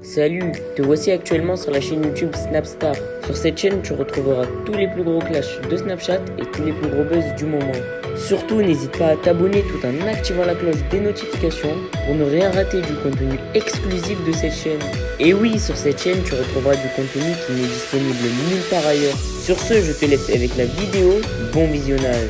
Salut, te voici actuellement sur la chaîne YouTube Snapstar. Sur cette chaîne, tu retrouveras tous les plus gros clashs de Snapchat et tous les plus gros buzz du moment. Surtout, n'hésite pas à t'abonner tout en activant la cloche des notifications pour ne rien rater du contenu exclusif de cette chaîne. Et oui, sur cette chaîne, tu retrouveras du contenu qui n'est disponible nulle part ailleurs. Sur ce, je te laisse avec la vidéo. Bon visionnage.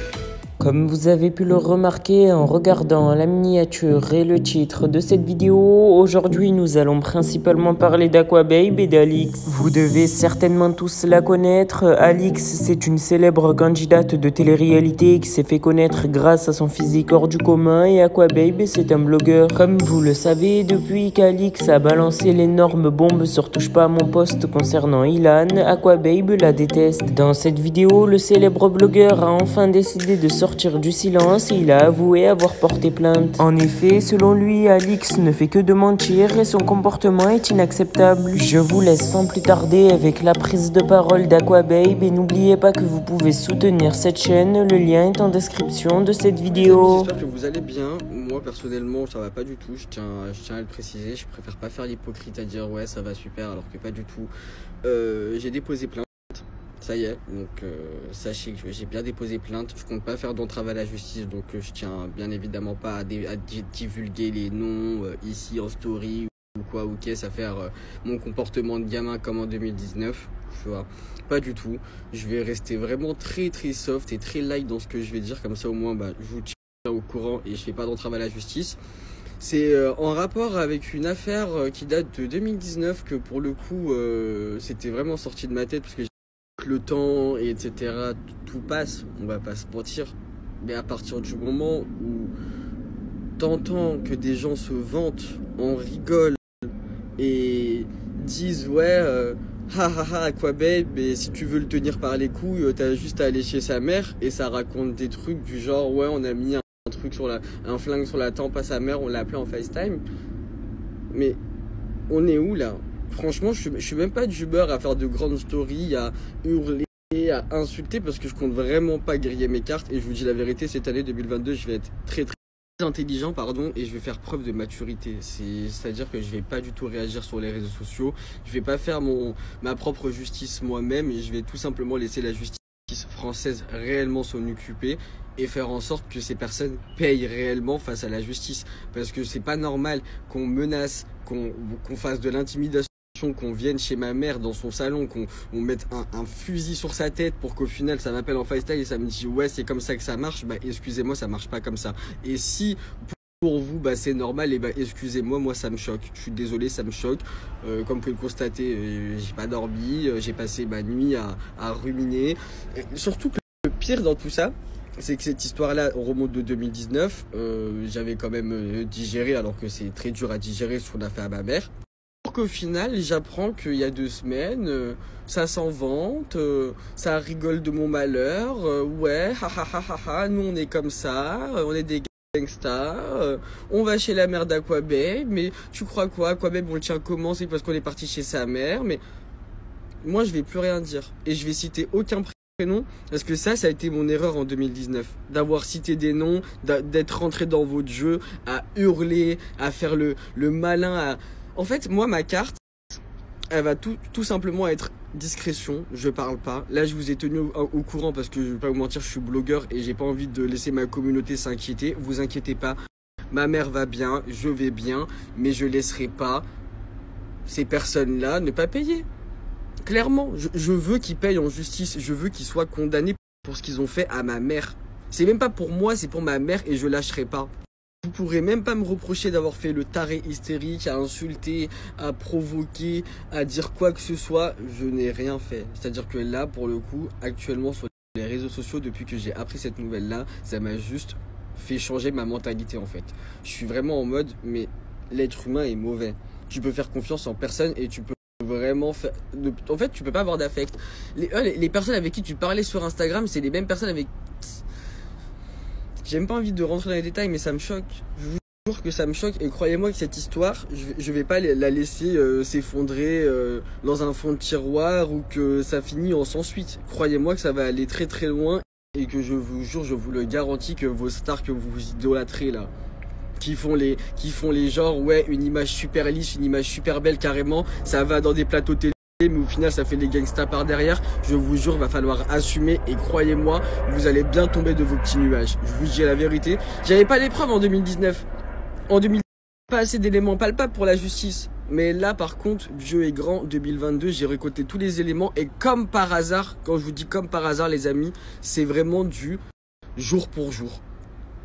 Comme vous avez pu le remarquer en regardant la miniature et le titre de cette vidéo, aujourd'hui nous allons principalement parler d'Aquababe et d'Alix. Vous devez certainement tous la connaître. Alix, c'est une célèbre candidate de télé-réalité qui s'est fait connaître grâce à son physique hors du commun, et Aquababe, c'est un blogueur. Comme vous le savez, depuis qu'Alix a balancé l'énorme bombe sur Touche pas à mon poste concernant Ilan, Aquababe la déteste. Dans cette vidéo, le célèbre blogueur a enfin décidé de sortir du silence et il a avoué avoir porté plainte. En effet, selon lui, Alix ne fait que de mentir et son comportement est inacceptable. Je vous laisse sans plus tarder avec la prise de parole d'Aquababe et n'oubliez pas que vous pouvez soutenir cette chaîne, le lien est en description de cette vidéo. J'espère que vous allez bien. Moi personnellement ça va pas du tout, je tiens à le préciser. Je préfère pas faire l'hypocrite à dire ouais ça va super alors que pas du tout. J'ai déposé plainte. Ça y est, donc sachez que j'ai bien déposé plainte. Je compte pas faire d'entrave à la justice, donc je tiens bien évidemment pas à divulguer les noms ici en story ou quoi ou qu'est-ce à faire mon comportement de gamin comme en 2019. Tu vois, pas du tout. Je vais rester vraiment très soft et très light dans ce que je vais dire, comme ça au moins je vous tiens au courant et je fais pas d'entrave à la justice. C'est en rapport avec une affaire qui date de 2019 que pour le coup c'était vraiment sorti de ma tête parce que le temps et etc. tout passe, on va pas se mentir, mais à partir du moment où t'entends que des gens se vantent, en rigolent et disent ouais Aquababe, mais si tu veux le tenir par les couilles t'as juste à aller chez sa mère, et ça raconte des trucs du genre ouais on a mis un truc sur un flingue sur la tempe à sa mère, on l'a appelé en FaceTime. Mais on est où là? Franchement, je suis même pas du beurre à faire de grandes stories, à hurler, à insulter, parce que je compte vraiment pas griller mes cartes. Et je vous dis la vérité, cette année 2022, je vais être très intelligent, pardon, et je vais faire preuve de maturité. C'est-à-dire que je vais pas du tout réagir sur les réseaux sociaux. Je vais pas faire ma propre justice moi-même, et je vais tout simplement laisser la justice française réellement s'en occuper et faire en sorte que ces personnes payent réellement face à la justice. Parce que c'est pas normal qu'on menace, qu'on fasse de l'intimidation, qu'on vienne chez ma mère dans son salon, qu'on mette un fusil sur sa tête pour qu'au final ça m'appelle en FaceTime et ça me dit ouais c'est comme ça que ça marche. Excusez-moi, ça marche pas comme ça. Et si pour vous c'est normal, et excusez-moi, moi ça me choque. Je suis désolé, ça me choque. Comme vous pouvez le constater, j'ai pas dormi, j'ai passé ma nuit à ruminer. Et surtout que le pire dans tout ça, c'est que cette histoire-là remonte de 2019. J'avais quand même digéré, alors que c'est très dur à digérer ce qu'on a fait à ma mère. Au final, j'apprends qu'il y a 2 semaines, ça s'en vante, ça rigole de mon malheur, ouais, nous on est comme ça, on est des gangsters, on va chez la mère d'Aquababe, mais tu crois quoi, Aquababe on le tient comment? C'est parce qu'on est parti chez sa mère. Mais moi je vais plus rien dire, et je vais citer aucun prénom, parce que ça a été mon erreur en 2019, d'avoir cité des noms, d'être rentré dans votre jeu, à hurler, à faire le malin, En fait, moi, ma carte, elle va tout simplement être discrétion, je parle pas. Là, je vous ai tenu au courant parce que je vais pas vous mentir, je suis blogueur et j'ai pas envie de laisser ma communauté s'inquiéter. Vous inquiétez pas, ma mère va bien, je vais bien, mais je laisserai pas ces personnes-là ne pas payer. Clairement, je veux qu'ils payent en justice, je veux qu'ils soient condamnés pour ce qu'ils ont fait à ma mère. C'est même pas pour moi, c'est pour ma mère, et je lâcherai pas. Vous pourrez même pas me reprocher d'avoir fait le taré hystérique, à insulter, à provoquer, à dire quoi que ce soit. Je n'ai rien fait. C'est-à-dire que là, pour le coup, actuellement sur les réseaux sociaux, depuis que j'ai appris cette nouvelle-là, ça m'a juste fait changer ma mentalité en fait. Je suis vraiment en mode, mais l'être humain est mauvais. Tu peux faire confiance en personne et tu peux vraiment faire... En fait, tu peux pas avoir d'affect. Les personnes avec qui tu parlais sur Instagram, c'est les mêmes personnes avec... J'ai même pas envie de rentrer dans les détails, mais ça me choque. Je vous jure que ça me choque, et croyez-moi que cette histoire, je vais pas la laisser s'effondrer dans un fond de tiroir, ou que ça finit en sans suite. Croyez-moi que ça va aller très loin, et que je vous jure, je vous le garantis, que vos stars que vous idolâtrez là, qui font les genres, ouais, une image super lisse, une image super belle carrément, ça va dans des plateaux télé, mais au final ça fait des gangsters par derrière. Je vous jure, va falloir assumer, et croyez-moi, vous allez bien tomber de vos petits nuages. Je vous dis la vérité, j'avais pas les preuves en 2019. En 2019, pas assez d'éléments palpables pour la justice. Mais là, par contre, Dieu est grand, 2022, j'ai récolté tous les éléments. Et comme par hasard, quand je vous dis comme par hasard, les amis, c'est vraiment du jour pour jour.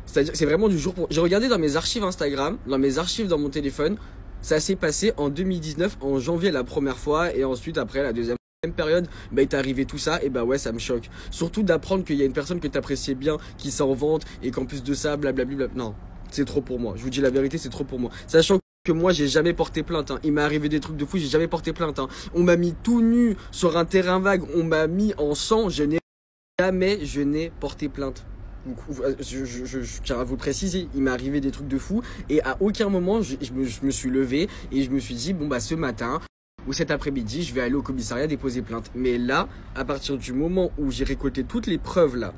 C'est-à-dire, c'est vraiment du jour pour... J'ai regardé dans mes archives Instagram, dans mes archives dans mon téléphone. Ça s'est passé en 2019, en janvier la première fois. Et ensuite, après, la deuxième période, bah, il est arrivé tout ça. Et bah ouais, ça me choque. Surtout d'apprendre qu'il y a une personne que t'appréciais bien, qui s'en vante. Et qu'en plus de ça, blablabla. Non, c'est trop pour moi. Je vous dis la vérité, c'est trop pour moi. Sachant que moi j'ai jamais porté plainte, hein. Il m'est arrivé des trucs de fou, j'ai jamais porté plainte, hein. On m'a mis tout nu sur un terrain vague, on m'a mis en sang, je n'ai porté plainte. Donc, je tiens à vous préciser, il m'est arrivé des trucs de fou et à aucun moment je me suis levé et je me suis dit bon bah ce matin ou cet après-midi je vais aller au commissariat déposer plainte. Mais là, à partir du moment où j'ai récolté toutes les preuves là,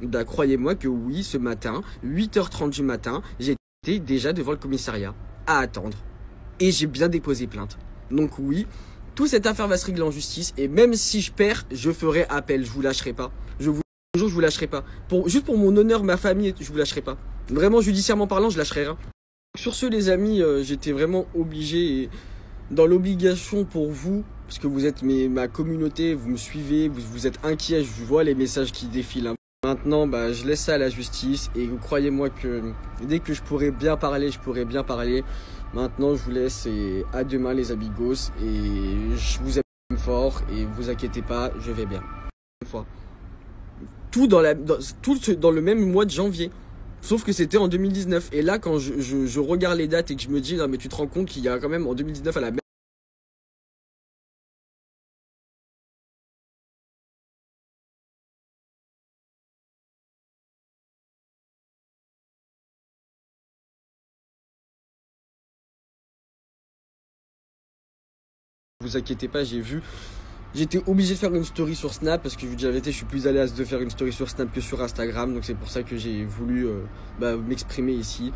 bah croyez-moi que oui, ce matin, 8h30 du matin, j'étais déjà devant le commissariat à attendre et j'ai bien déposé plainte. Donc oui, toute cette affaire va se régler en justice et même si je perds, je ferai appel, je vous lâcherai pas. Je vous lâcherai pas. Juste pour mon honneur, ma famille, je vous lâcherai pas. Vraiment judiciairement parlant, je lâcherai rien. Sur ce les amis, j'étais vraiment obligé et dans l'obligation pour vous, parce que vous êtes ma communauté, vous me suivez, vous êtes inquiets, je vois les messages qui défilent, hein. Maintenant, bah, je laisse ça à la justice et croyez-moi que dès que je pourrai bien parler, je pourrai bien parler. Maintenant, je vous laisse et à demain les amigos et je vous aime fort et vous inquiétez pas, je vais bien. Une fois. Tout dans le même mois de janvier. Sauf que c'était en 2019. Et là, quand je regarde les dates et que je me dis, non mais tu te rends compte qu'il y a quand même en 2019 à la même vous inquiétez pas, j'ai vu. J'étais obligé de faire une story sur Snap parce que je vous dis la vérité, je suis plus à l'aise de faire une story sur Snap que sur Instagram. Donc c'est pour ça que j'ai voulu m'exprimer ici.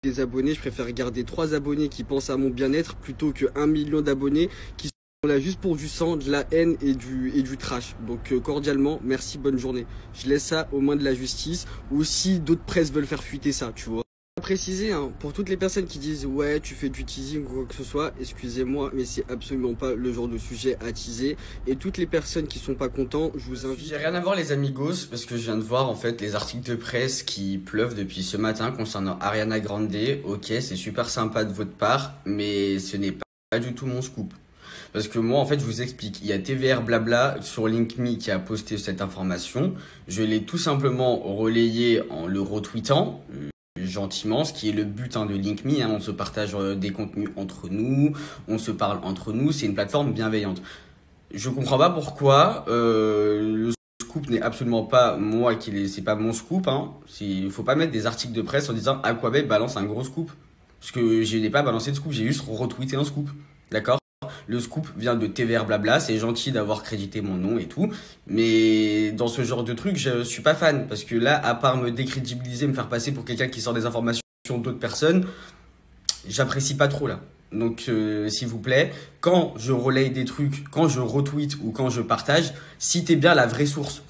Des abonnés, je préfère garder 3 abonnés qui pensent à mon bien-être plutôt que 1 million d'abonnés qui sont là juste pour du sang, de la haine et du trash. Donc cordialement, merci, bonne journée. Je laisse ça aux mains de la justice ou si d'autres presses veulent faire fuiter ça, tu vois. Préciser, hein, pour toutes les personnes qui disent ouais tu fais du teasing ou quoi que ce soit, excusez-moi mais c'est absolument pas le genre de sujet à teaser et toutes les personnes qui sont pas contents, je vous invite. J'ai rien à voir les amigos parce que je viens de voir en fait les articles de presse qui pleuvent depuis ce matin concernant Ariana Grande. Ok, c'est super sympa de votre part mais ce n'est pas du tout mon scoop. Parce que moi, en fait, je vous explique. Il y a TVR Blabla sur LinkMe qui a posté cette information. Je l'ai tout simplement relayé en le retweetant. Gentiment, ce qui est le but de LinkMe, hein. On se partage des contenus entre nous, on se parle entre nous, c'est une plateforme bienveillante. Je comprends pas pourquoi le scoop n'est absolument pas moi c'est pas mon scoop, hein. Il faut pas mettre des articles de presse en disant Aquababe balance un gros scoop. Parce que je n'ai pas balancé de scoop, j'ai juste retweeté un scoop. D'accord ? Le scoop vient de TVR Blabla, c'est gentil d'avoir crédité mon nom et tout, mais dans ce genre de truc, je suis pas fan, parce que là, à part me décrédibiliser, me faire passer pour quelqu'un qui sort des informations d'autres personnes, j'apprécie pas trop là. Donc s'il vous plaît, quand je relaye des trucs, quand je retweet ou quand je partage, citez bien la vraie source.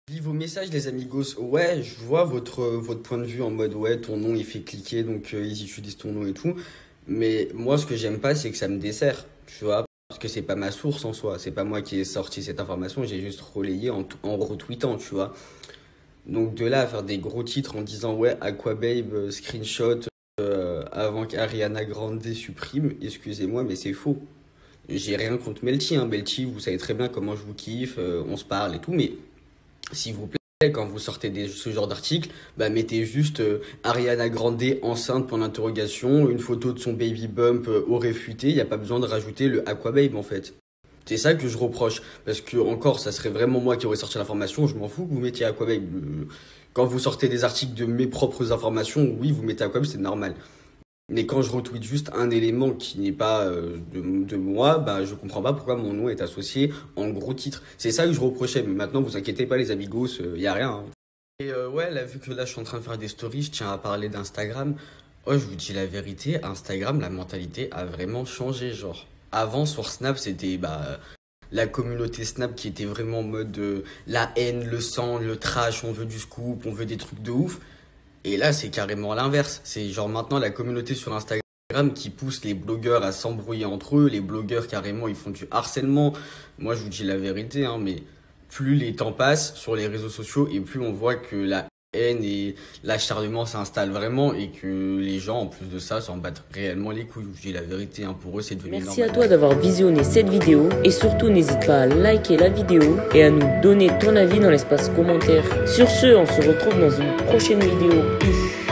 Je lis vos messages les amigos, ouais je vois votre point de vue en mode ouais ton nom il fait cliquer donc ils utilisent ton nom et tout, mais moi ce que j'aime pas c'est que ça me dessert, tu vois. Parce que c'est pas ma source en soi, c'est pas moi qui ai sorti cette information, j'ai juste relayé en retweetant, tu vois. Donc de là à faire des gros titres en disant ouais Aquababe screenshot avant qu'Ariana Grande supprime, excusez-moi mais c'est faux. J'ai rien contre Melty, hein. Melty vous savez très bien comment je vous kiffe, on se parle et tout, mais s'il vous plaît quand vous sortez ce genre d'article, bah mettez juste Ariana Grande enceinte pour l'interrogation, une photo de son baby bump au réfuté, il n'y a pas besoin de rajouter le Aquababe en fait. C'est ça que je reproche, parce que encore ça serait vraiment moi qui aurais sorti l'information, je m'en fous que vous mettiez Aquababe. Quand vous sortez des articles de mes propres informations, oui vous mettez Aquababe, c'est normal. Mais quand je retweete juste un élément qui n'est pas de moi, bah je comprends pas pourquoi mon nom est associé en gros titre. C'est ça que je reprochais, mais maintenant vous inquiétez pas les amigos, y a rien. Hein. Et ouais, là vu que là je suis en train de faire des stories, je tiens à parler d'Instagram. Oh, je vous dis la vérité, Instagram, la mentalité a vraiment changé. Genre, avant sur Snap, c'était la communauté Snap qui était vraiment en mode la haine, le sang, le trash, on veut du scoop, on veut des trucs de ouf. Et là, c'est carrément l'inverse. C'est genre maintenant la communauté sur Instagram qui pousse les blogueurs à s'embrouiller entre eux. Les blogueurs, carrément, ils font du harcèlement. Moi, je vous dis la vérité, hein, mais plus les temps passent sur les réseaux sociaux et plus on voit que la haine et l'acharnement s'installent vraiment et que les gens, en plus de ça, s'en battent réellement les couilles. Je vous dis la vérité, hein, pour eux, c'est devenu normal. Merci à toi d'avoir visionné cette vidéo et surtout n'hésite pas à liker la vidéo et à nous donner ton avis dans l'espace commentaire. Sur ce, on se retrouve dans une prochaine vidéo. Peace.